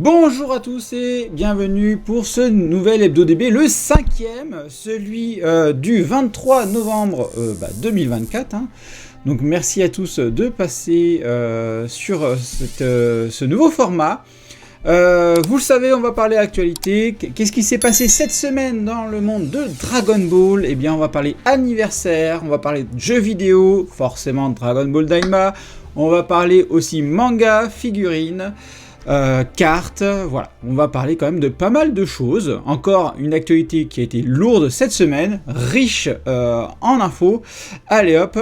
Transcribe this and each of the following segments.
Bonjour à tous et bienvenue pour ce nouvel HebdoDB, le 5e, celui du 23 novembre 2024. Donc merci à tous de passer sur ce nouveau format. Vous le savez, on va parler actualité. Qu'est-ce qui s'est passé cette semaine dans le monde de Dragon Ball? Eh bien, on va parler anniversaire, on va parler de jeux vidéo, forcément Dragon Ball Daima. On va parler aussi manga, figurines, cartes, voilà. On va parler quand même de pas mal de choses. Encore une actualité qui a été lourde cette semaine, riche en infos. Allez hop,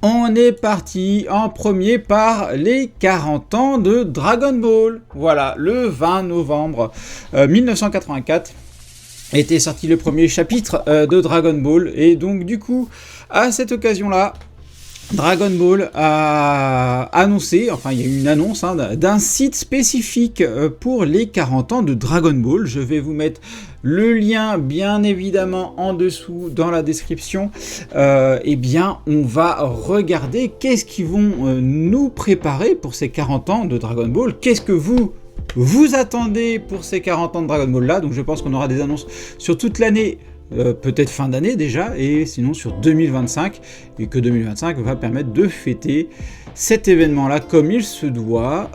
on est parti en premier par les 40 ans de Dragon Ball. Voilà, le 20 novembre 1984 était sorti le premier chapitre de Dragon Ball. Et donc du coup, à cette occasion-là, Dragon Ball a annoncé, enfin il y a eu une annonce d'un site spécifique pour les 40 ans de Dragon Ball. Je vais vous mettre le lien bien évidemment en dessous dans la description. Eh bien on va regarder qu'est-ce qu'ils vont nous préparer pour ces 40 ans de Dragon Ball. Qu'est-ce que vous attendez pour ces 40 ans de Dragon Ball là. Donc je pense qu'on aura des annonces sur toute l'année. Peut-être fin d'année déjà, et sinon sur 2025, et que 2025 va permettre de fêter cet événement-là comme il se doit.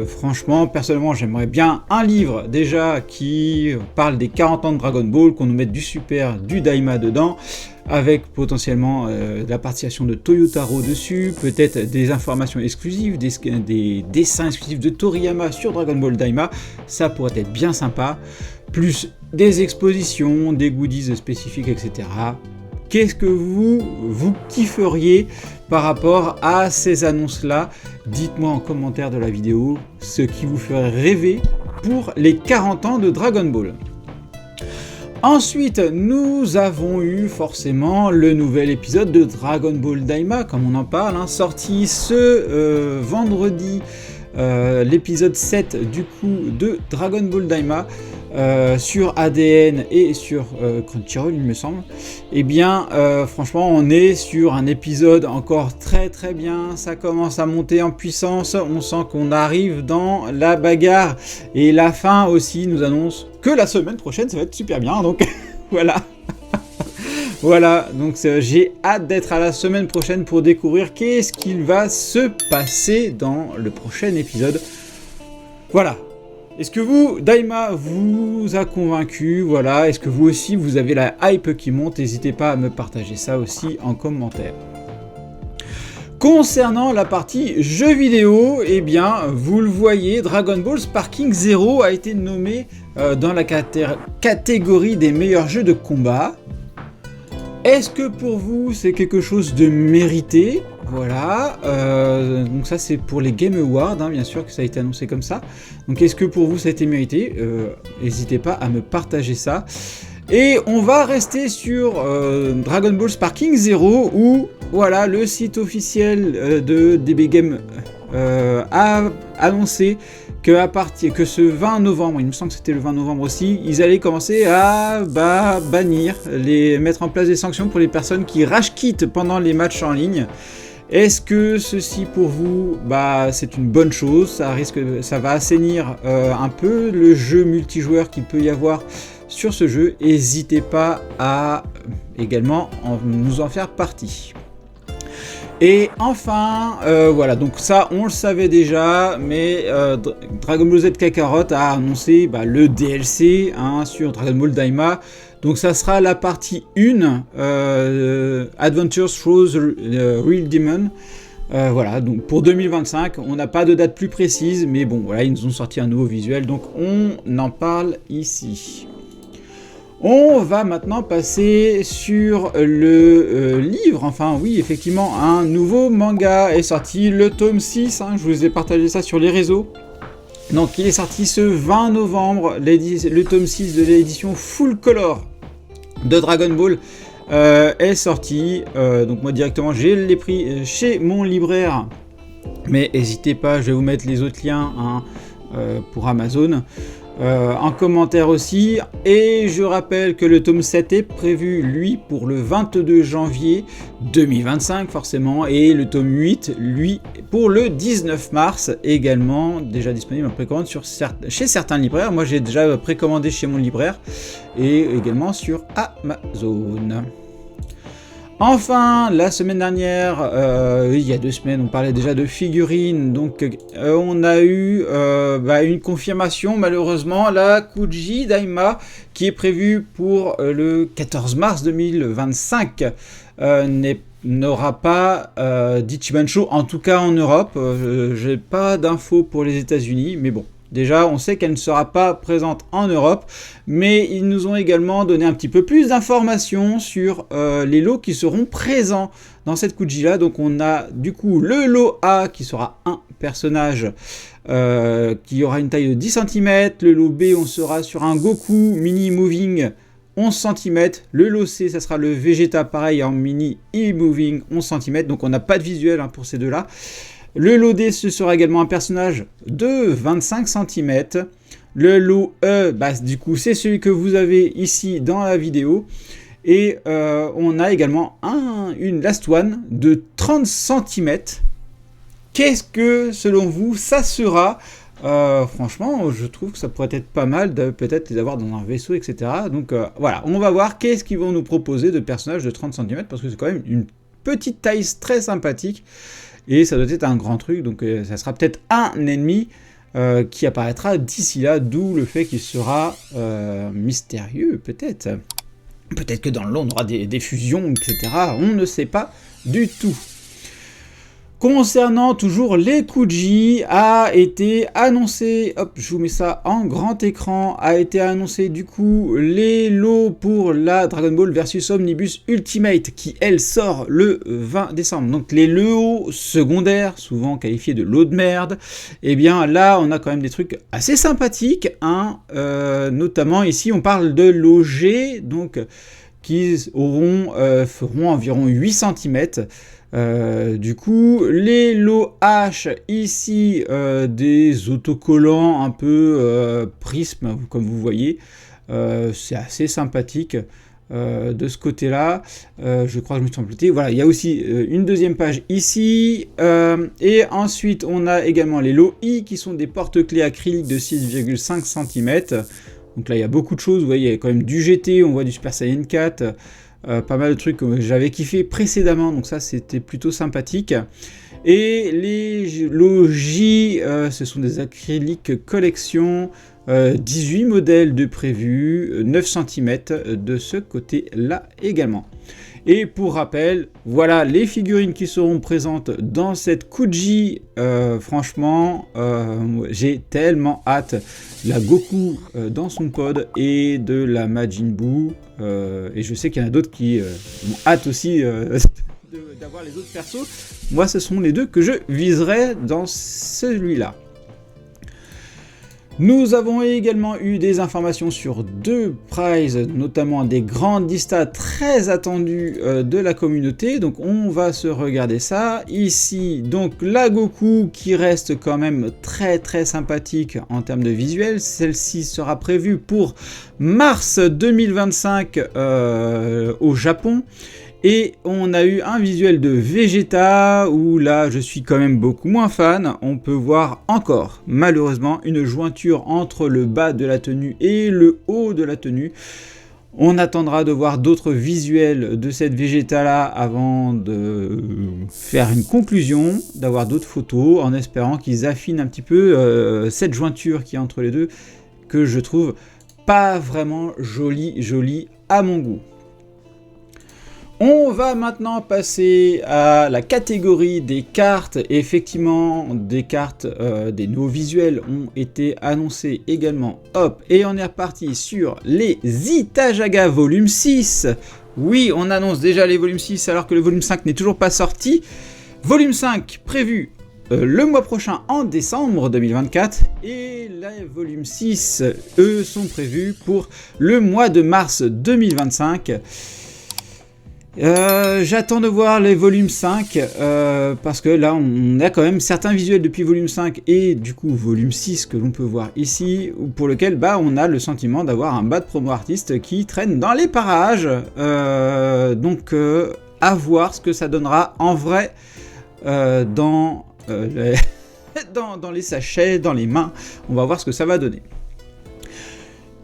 Franchement, personnellement, j'aimerais bien un livre déjà qui parle des 40 ans de Dragon Ball, qu'on nous mette du Super, du Daima dedans, avec potentiellement la participation de Toyotaro dessus, peut-être des informations exclusives, des dessins exclusifs de Toriyama sur Dragon Ball Daima, ça pourrait être bien sympa, plus des expositions, des goodies spécifiques, etc. Qu'est-ce que vous kifferiez par rapport à ces annonces-là? Dites-moi en commentaire de la vidéo ce qui vous ferait rêver pour les 40 ans de Dragon Ball. Ensuite, nous avons eu forcément le nouvel épisode de Dragon Ball Daima, comme on en parle, sorti ce vendredi, l'épisode 7 du coup de Dragon Ball Daima. Sur ADN et sur Crunchyroll il me semble. Et bien franchement on est sur un épisode encore très très bien, ça commence à monter en puissance, on sent qu'on arrive dans la bagarre et la fin aussi nous annonce que la semaine prochaine ça va être super bien, donc voilà. Voilà, donc j'ai hâte d'être à la semaine prochaine pour découvrir qu'est-ce qu'il va se passer dans le prochain épisode. Voilà. Est-ce que Daima vous a convaincu? Voilà, est-ce que vous aussi vous avez la hype qui monte? N'hésitez pas à me partager ça aussi en commentaire. Concernant la partie jeux vidéo, eh bien, vous le voyez, Dragon Ball Sparking Zero a été nommé dans la catégorie des meilleurs jeux de combat. Est-ce que pour vous c'est quelque chose de mérité? Voilà, donc ça c'est pour les Game Awards, bien sûr que ça a été annoncé comme ça. Donc est-ce que pour vous ça a été mérité? N'hésitez pas à me partager ça. Et on va rester sur Dragon Ball Sparking Zero, où voilà, le site officiel de DB Game a annoncé que ce 20 novembre, il me semble que c'était le 20 novembre aussi, ils allaient commencer à bannir, mettre en place des sanctions pour les personnes qui rage quittent pendant les matchs en ligne. Est-ce que ceci pour vous, c'est une bonne chose? Ça va assainir un peu le jeu multijoueur qu'il peut y avoir sur ce jeu. N'hésitez pas à également nous en faire partie. Et enfin, voilà, donc ça on le savait déjà, mais Dragon Ball Z Kakarot a annoncé le DLC sur Dragon Ball Daima. Donc ça sera la partie 1, Adventures Through the Real Demon. Voilà, donc pour 2025, on n'a pas de date plus précise, mais bon, voilà, ils nous ont sorti un nouveau visuel, donc on en parle ici. On va maintenant passer sur le livre, enfin oui, effectivement, un nouveau manga est sorti, le tome 6, je vous ai partagé ça sur les réseaux. Donc il est sorti ce 20 novembre, le tome 6 de l'édition Full Color de Dragon Ball est sorti. Donc moi directement, je l'ai pris chez mon libraire, mais n'hésitez pas, je vais vous mettre les autres liens pour Amazon. en commentaire aussi. Et je rappelle que le tome 7 est prévu, lui, pour le 22 janvier 2025, forcément. Et le tome 8, lui, pour le 19 mars, également déjà disponible en précommande chez certains libraires. Moi, j'ai déjà précommandé chez mon libraire et également sur Amazon. Enfin, la semaine dernière, il y a 2 semaines, on parlait déjà de figurines, donc on a eu une confirmation, malheureusement, la Kuji Daima, qui est prévue pour le 14 mars 2025, n'aura pas d'Ichiban Show, en tout cas en Europe. J'ai pas d'infos pour les États-Unis, mais bon. Déjà, on sait qu'elle ne sera pas présente en Europe, mais ils nous ont également donné un petit peu plus d'informations sur les lots qui seront présents dans cette Kuji-là. Donc on a du coup le lot A qui sera un personnage qui aura une taille de 10 cm. Le lot B, on sera sur un Goku mini moving 11 cm. Le lot C, ça sera le Vegeta, pareil, en mini e-moving 11 cm. Donc on n'a pas de visuel pour ces deux-là. Le lot D, ce sera également un personnage de 25 cm. Le lot E, du coup, c'est celui que vous avez ici dans la vidéo. Et on a également une Last One de 30 cm. Qu'est-ce que, selon vous, ça sera ? Franchement, je trouve que ça pourrait être pas mal de peut-être les avoir dans un vaisseau, etc. Donc voilà, on va voir qu'est-ce qu'ils vont nous proposer de personnages de 30 cm, parce que c'est quand même une petite taille très sympathique. Et ça doit être un grand truc, donc ça sera peut-être un ennemi qui apparaîtra d'ici là, d'où le fait qu'il sera mystérieux, peut-être. Peut-être que dans le lot, on aura des fusions, etc. On ne sait pas du tout. Concernant toujours les Kuji, a été annoncé, hop, je vous mets ça en grand écran, a été annoncé du coup les lots pour la Dragon Ball versus Omnibus Ultimate qui elle sort le 20 décembre. Donc les lots secondaires, souvent qualifiés de lots de merde, et bien là on a quand même des trucs assez sympathiques, notamment ici on parle de lots G, donc qui feront environ 8 cm. Du coup, les lots H, ici, des autocollants un peu prisme, comme vous voyez, c'est assez sympathique de ce côté-là. Je crois que je me suis complété. Voilà, il y a aussi une deuxième page ici, et ensuite on a également les lots I, qui sont des porte-clés acryliques de 6,5 cm. Donc là, il y a beaucoup de choses. Vous voyez, il y a quand même du GT, on voit du Super Saiyan 4. Pas mal de trucs que j'avais kiffé précédemment, donc ça c'était plutôt sympathique. Et les lots J, ce sont des acryliques collection, 18 modèles de prévus, 9 cm de ce côté-là également. Et pour rappel, voilà les figurines qui seront présentes dans cette Kuji. Franchement, j'ai tellement hâte. La Goku dans son pod et de la Majin Buu. Et je sais qu'il y en a d'autres qui ont hâte aussi d'avoir les autres persos. Moi, ce sont les deux que je viserai dans celui-là. Nous avons également eu des informations sur 2 prizes, notamment des grandes listas très attendues de la communauté. Donc on va se regarder ça. Ici, donc la Goku qui reste quand même très très sympathique en termes de visuel. Celle-ci sera prévue pour mars 2025 au Japon. Et on a eu un visuel de Vegeta, où là je suis quand même beaucoup moins fan. On peut voir encore, malheureusement, une jointure entre le bas de la tenue et le haut de la tenue. On attendra de voir d'autres visuels de cette Vegeta là avant de faire une conclusion, d'avoir d'autres photos, en espérant qu'ils affinent un petit peu cette jointure qui est entre les deux, que je trouve pas vraiment jolie à mon goût. On va maintenant passer à la catégorie des cartes. Effectivement, des cartes, des nouveaux visuels ont été annoncés également. Hop, et on est reparti sur les Itajaga volume 6. Oui, on annonce déjà les volumes 6 alors que le volume 5 n'est toujours pas sorti. Volume 5 prévu le mois prochain en décembre 2024. Et les volumes 6, eux, sont prévus pour le mois de mars 2025. J'attends de voir les volumes 5 parce que là on a quand même certains visuels depuis volume 5 et du coup volume 6 que l'on peut voir ici, pour lequel on a le sentiment d'avoir un bad promo artiste qui traîne dans les parages. Donc à voir ce que ça donnera en vrai dans les sachets, dans les mains. On va voir ce que ça va donner.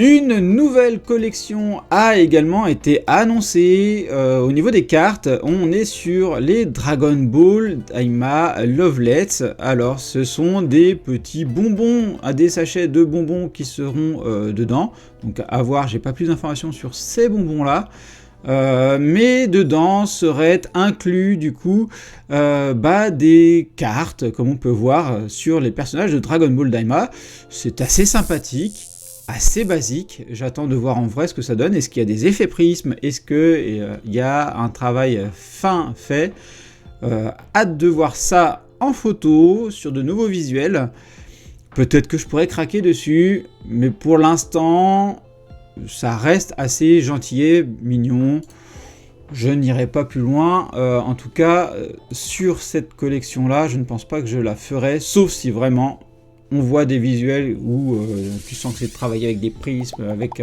Une nouvelle collection a également été annoncée au niveau des cartes. On est sur les Dragon Ball Daima Lovelets. Alors ce sont des petits bonbons, des sachets de bonbons qui seront dedans. Donc à voir, j'ai pas plus d'informations sur ces bonbons là. Mais dedans seraient inclus du coup des cartes comme on peut voir sur les personnages de Dragon Ball Daima. C'est assez sympathique, assez basique. J'attends de voir en vrai ce que ça donne. Est-ce qu'il y a des effets prismes? Est-ce qu'il y a un travail fin fait? Hâte de voir ça en photo, sur de nouveaux visuels. Peut-être que je pourrais craquer dessus, mais pour l'instant, ça reste assez gentillet, mignon. Je n'irai pas plus loin. En tout cas, sur cette collection-là, je ne pense pas que je la ferai, sauf si vraiment on voit des visuels où tu sens que c'est travaillé avec des prismes, avec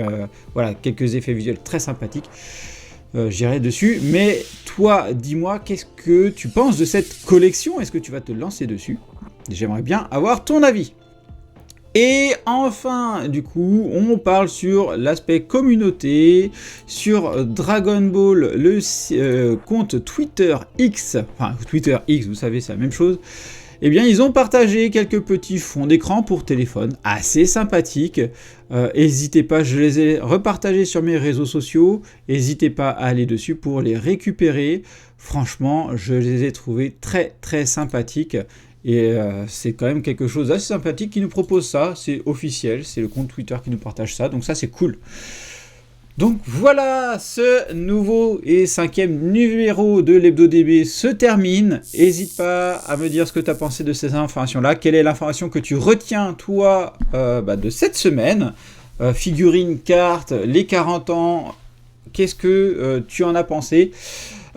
quelques effets visuels très sympathiques. J'irai dessus. Mais toi, dis-moi, qu'est-ce que tu penses de cette collection? Est-ce que tu vas te lancer dessus? J'aimerais bien avoir ton avis. Et enfin, du coup, on parle sur l'aspect communauté, sur Dragon Ball, le compte Twitter X, enfin Twitter X, vous savez, c'est la même chose. Eh bien, ils ont partagé quelques petits fonds d'écran pour téléphone, assez sympathiques. N'hésitez pas, je les ai repartagés sur mes réseaux sociaux. N'hésitez pas à aller dessus pour les récupérer. Franchement, je les ai trouvés très très sympathiques. Et c'est quand même quelque chose d'assez sympathique qui nous propose ça. C'est officiel, c'est le compte Twitter qui nous partage ça. Donc ça, c'est cool. Donc voilà, ce nouveau et 5e numéro de l'Hebdo DB se termine. N'hésite pas à me dire ce que tu as pensé de ces informations-là. Quelle est l'information que tu retiens, toi, de cette semaine? Figurines, cartes, les 40 ans, qu'est-ce que tu en as pensé?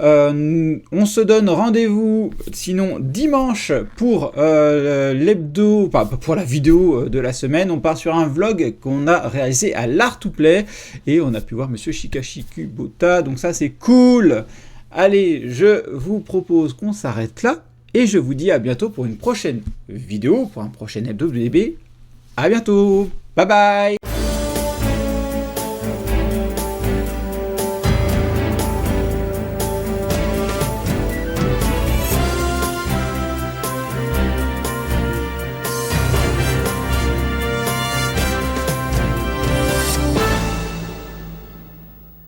On se donne rendez-vous sinon dimanche pour l'hebdo, pour la vidéo de la semaine. On part sur un vlog qu'on a réalisé à l'Art2Play et on a pu voir Monsieur Shikashi Kubota, donc ça c'est cool. Allez, je vous propose qu'on s'arrête là et je vous dis à bientôt pour une prochaine vidéo, pour un prochain hebdo de DB. À bientôt, bye bye.